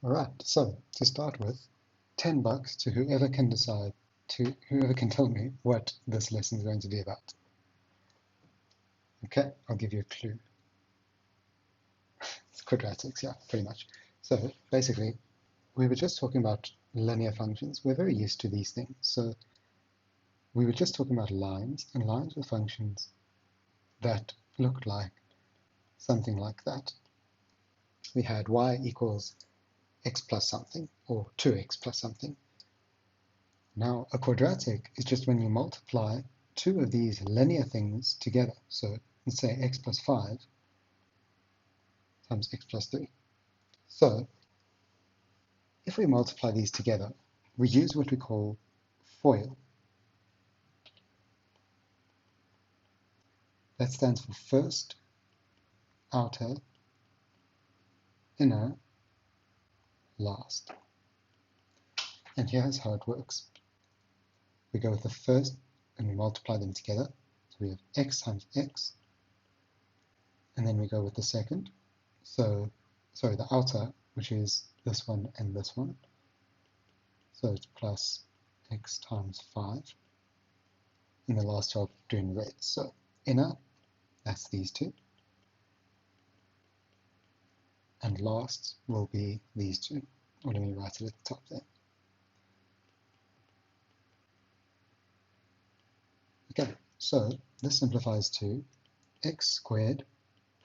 Alright, so to start with, $10 to whoever can tell me what this lesson is going to be about. Okay, I'll give you a clue. It's quadratics, yeah, pretty much. So basically, we were just talking about linear functions. We're very used to these things. So we were just talking about lines, and lines were functions that looked like something like that. We had y equals x plus something, or 2x plus something. Now, a quadratic is just when you multiply two of these linear things together. So let's say x plus 5 times x plus 3. So if we multiply these together, we use what we call FOIL. That stands for first, outer, inner, last. And here's how it works. We go with the first and we multiply them together. So we have x times x. And then we go with the second. So, sorry, the outer, which is this one and this one. So it's plus x times 5. And the last two I'll do in red. So inner, that's these two. And last will be these two. Or let me write it at the top there. Okay, so this simplifies to x squared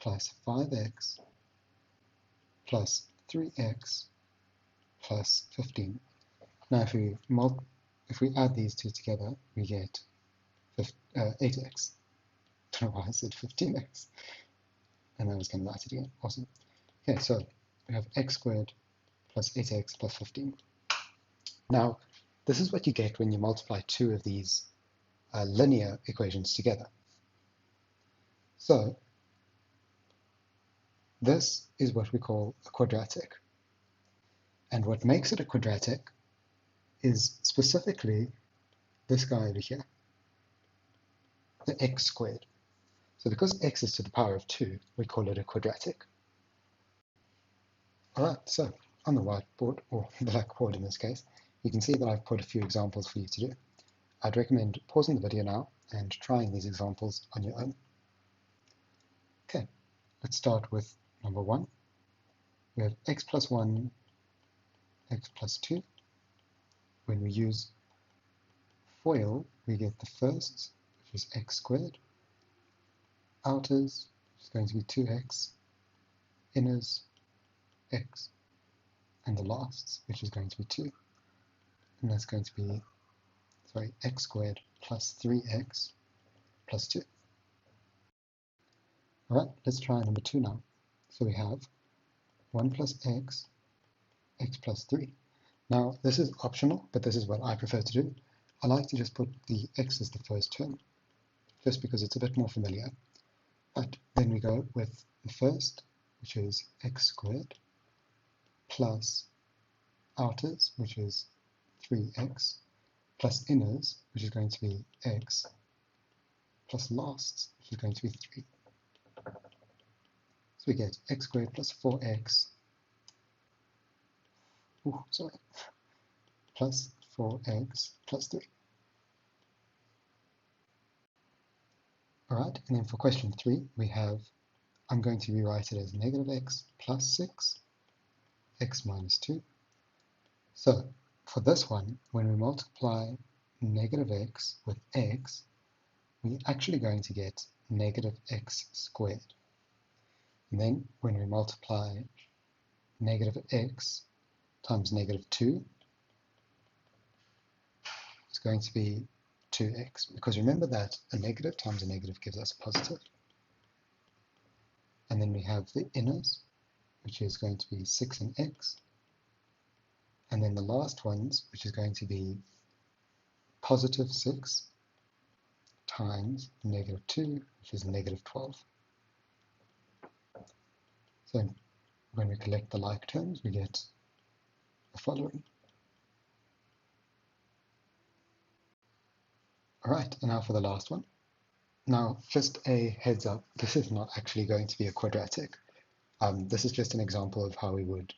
plus 5x plus 3x plus 15. Now if we add these two together, we get 8x. I don't know why I said 15x. And I was going to write it again. Awesome. Okay, so we have x squared plus 8x plus 15. Now, this is what you get when you multiply two of these linear equations together. So this is what we call a quadratic. And what makes it a quadratic is specifically this guy over here, the x squared. So because x is to the power of 2, we call it a quadratic. Alright, so on the whiteboard, or blackboard in this case, you can see that I've put a few examples for you to do. I'd recommend pausing the video now and trying these examples on your own. Okay, let's start with number 1. We have x plus 1, x plus 2. When we use FOIL, we get the first, which is x squared, outers, which is going to be 2x, inners, x, and the lasts, which is going to be 2. And that's going to be, x squared plus 3x plus 2. Alright, let's try number 2 now. So we have 1 plus x, x plus 3. Now, this is optional, but this is what I prefer to do. I like to just put the x as the first term, just because it's a bit more familiar. But then we go with the first, which is x squared, plus outers, which is 3x, plus inners, which is going to be x, plus lasts, which is going to be 3. So we get x squared plus 4x, plus 4x plus 3. Alright, and then for question 3, we have, I'm going to rewrite it as negative x plus 6, x minus 2. So for this one, when we multiply negative x with x, we're actually going to get negative x squared. And then when we multiply negative x times negative 2, it's going to be 2x, because remember that a negative times a negative gives us a positive. And then we have the inners, which is going to be 6 and x. And then the last ones, which is going to be positive 6 times negative 2, which is negative 12. So when we collect the like terms, we get the following. Alright, and now for the last one. Now, just a heads up, this is not actually going to be a quadratic. This is just an example of how we would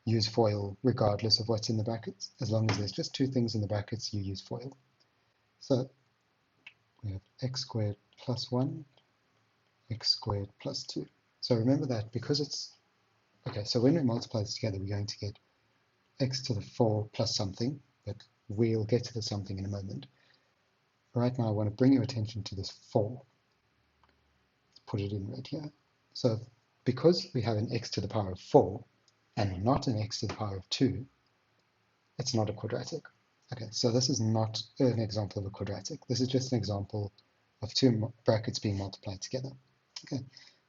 use FOIL regardless of what's in the brackets. As long as there's just two things in the brackets, you use FOIL. So we have x squared plus 1, x squared plus 2. So remember that because it's, okay, so when we multiply this together, we're going to get x to the 4 plus something, but we'll get to the something in a moment. Right now I want to bring your attention to this 4. Let's put it in red here. So because we have an x to the power of 4, and not an x to the power of 2, it's not a quadratic. Okay, so this is not an example of a quadratic. This is just an example of two brackets being multiplied together. Okay,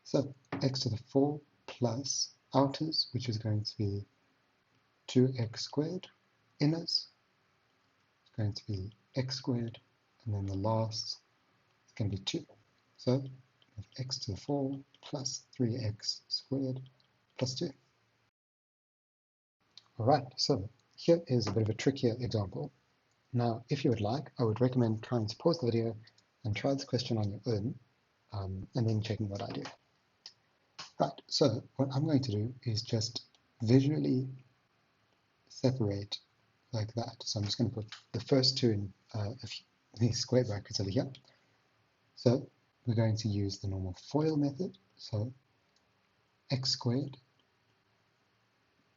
so x to the 4 plus outers, which is going to be 2x squared, inners is going to be x squared, and then the last is going to be 2. So we have x to the 4 plus 3x squared plus 2. Alright, so here is a bit of a trickier example. Now, if you would like, I would recommend trying to pause the video and try this question on your own, and then checking what I do. Right, so what I'm going to do is just visually separate like that. So I'm just going to put the first two in these square brackets over here. So we're going to use the normal FOIL method. So x squared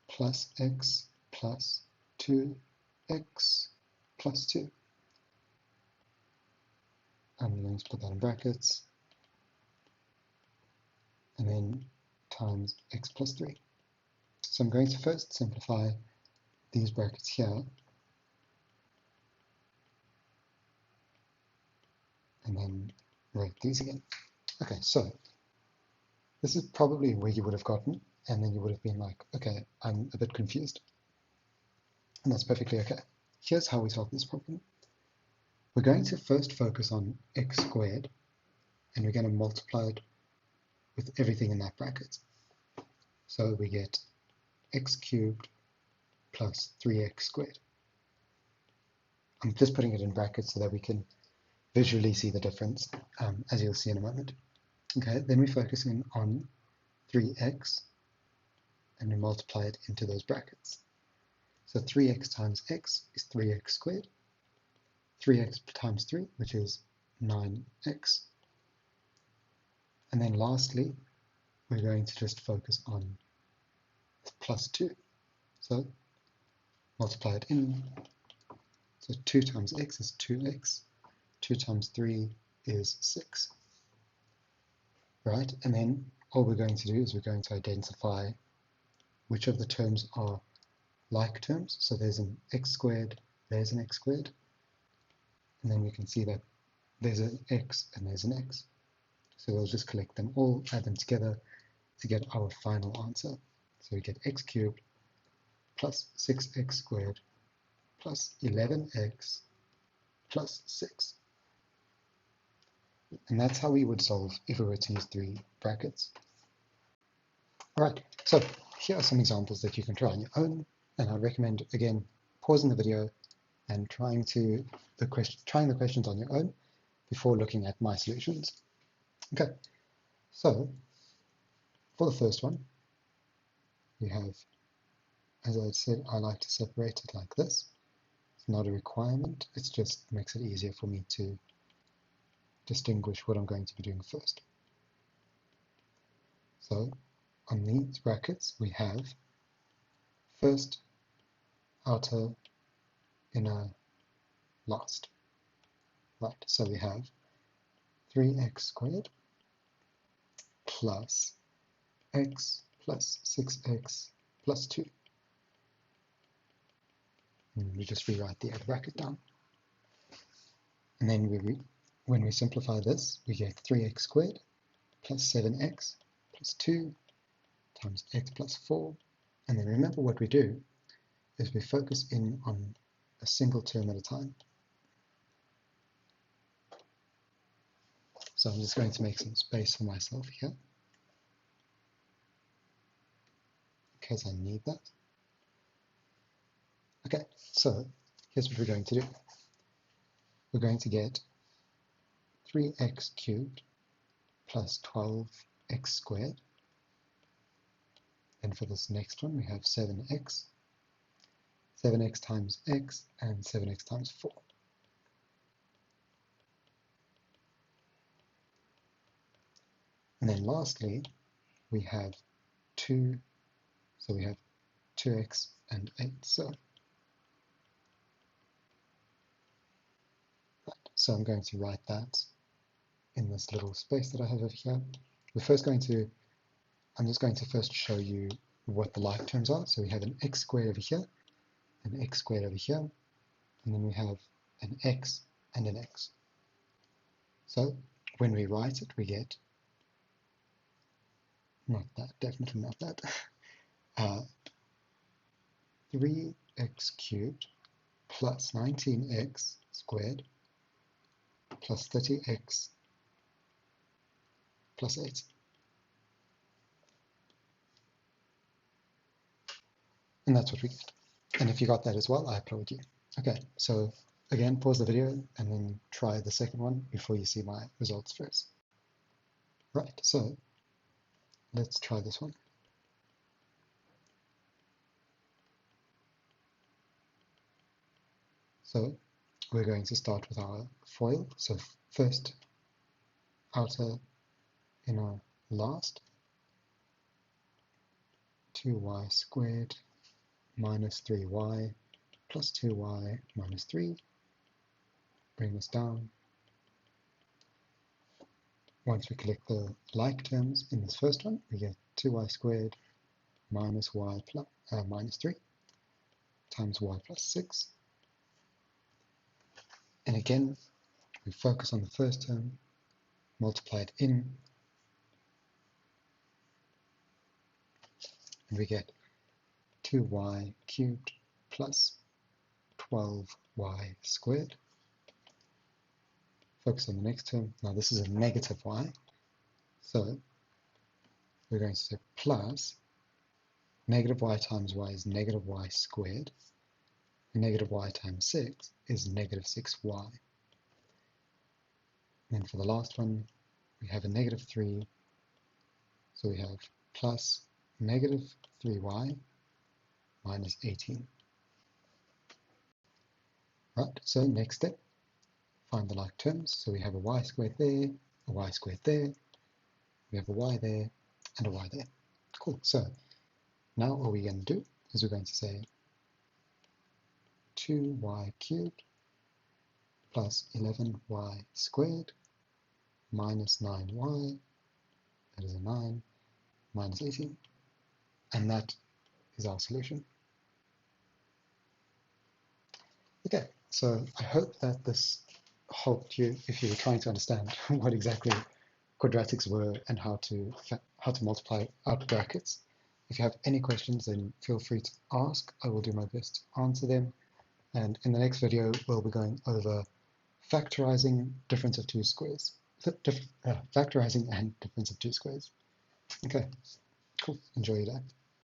plus x plus 2x plus 2. I'm going to put that in brackets, and then times x plus 3. So I'm going to first simplify these brackets here, and then write these again. Okay, so this is probably where you would have gotten, and then you would have been like, okay, I'm a bit confused. And that's perfectly okay. Here's how we solve this problem. We're going to first focus on x squared, and we're going to multiply it with everything in that bracket. So we get x cubed plus 3x squared. I'm just putting it in brackets so that we can visually see the difference, as you'll see in a moment. Okay, then we focus in on 3x, and we multiply it into those brackets. So 3x times x is 3x squared. 3x times 3, which is 9x. And then lastly, we're going to just focus on plus 2. So multiply it in. So 2 times x is 2x. 2 times 3 is 6. Right? And then all we're going to do is we're going to identify which of the terms are like terms. So there's an x squared, there's an x squared. And then we can see that there's an x and there's an x. So we'll just collect them all, add them together to get our final answer. So we get x cubed plus 6x squared plus 11x plus 6. And that's how we would solve if we were to use three brackets. Alright, so here are some examples that you can try on your own, and I recommend, again, pausing the video and trying the questions on your own before looking at my solutions. Okay, so for the first one, we have, as I said, I like to separate it like this. It's not a requirement, it just makes it easier for me to distinguish what I'm going to be doing first. So on these brackets we have first, outer, inner, last. Right, so we have 3x squared plus x plus 6x plus 2. And we just rewrite the other bracket down. And then when we simplify this, we get 3x squared plus 7x plus 2 times x plus 4. And then remember what we do is we focus in on a single term at a time. So I'm just going to make some space for myself here, in case I need that. Okay, so here's what we're going to do. We're going to get 3x cubed plus 12x squared Then for this next one, we have 7x, 7x times x, and 7x times 4. And then lastly, we have 2, so we have 2x and 8. So I'm going to write that in this little space that I have over here. I'm just going to first show you what the like terms are. So we have an x squared over here, an x squared over here, and then we have an x and an x. So when we write it, we get, not that, definitely not that, 3x cubed plus 19x squared plus 30x plus 8. And that's what we get. And if you got that as well, I applaud you. Okay, so again, pause the video and then try the second one before you see my results first. Right, so let's try this one. So we're going to start with our FOIL. So first, outer, inner, last. 2y squared minus 3y plus 2y minus 3. Bring this down. Once we collect the like terms in this first one, we get 2y squared minus y plus minus 3 times y plus 6. And again, we focus on the first term, multiply it in, and we get 2y cubed plus 12y squared. Focus on the next term. Now this is a negative y, so we're going to say plus negative y times y is negative y squared, and negative y times 6 is negative 6y. And for the last one, we have a negative 3, so we have plus negative 3y minus 18. Right, so next step, find the like terms. So we have a y squared there, a y squared there, we have a y there, and a y there. Cool, so now all we're going to do is we're going to say 2y cubed plus 11y squared minus 9y, that is a 9, minus 18, and that is our solution. Okay, so I hope that this helped you if you were trying to understand what exactly quadratics were and how to multiply out brackets. If you have any questions, then feel free to ask. I will do my best to answer them. And in the next video, we'll be going over factorizing difference of two squares. Factorizing and difference of two squares. Okay, cool. Enjoy your day.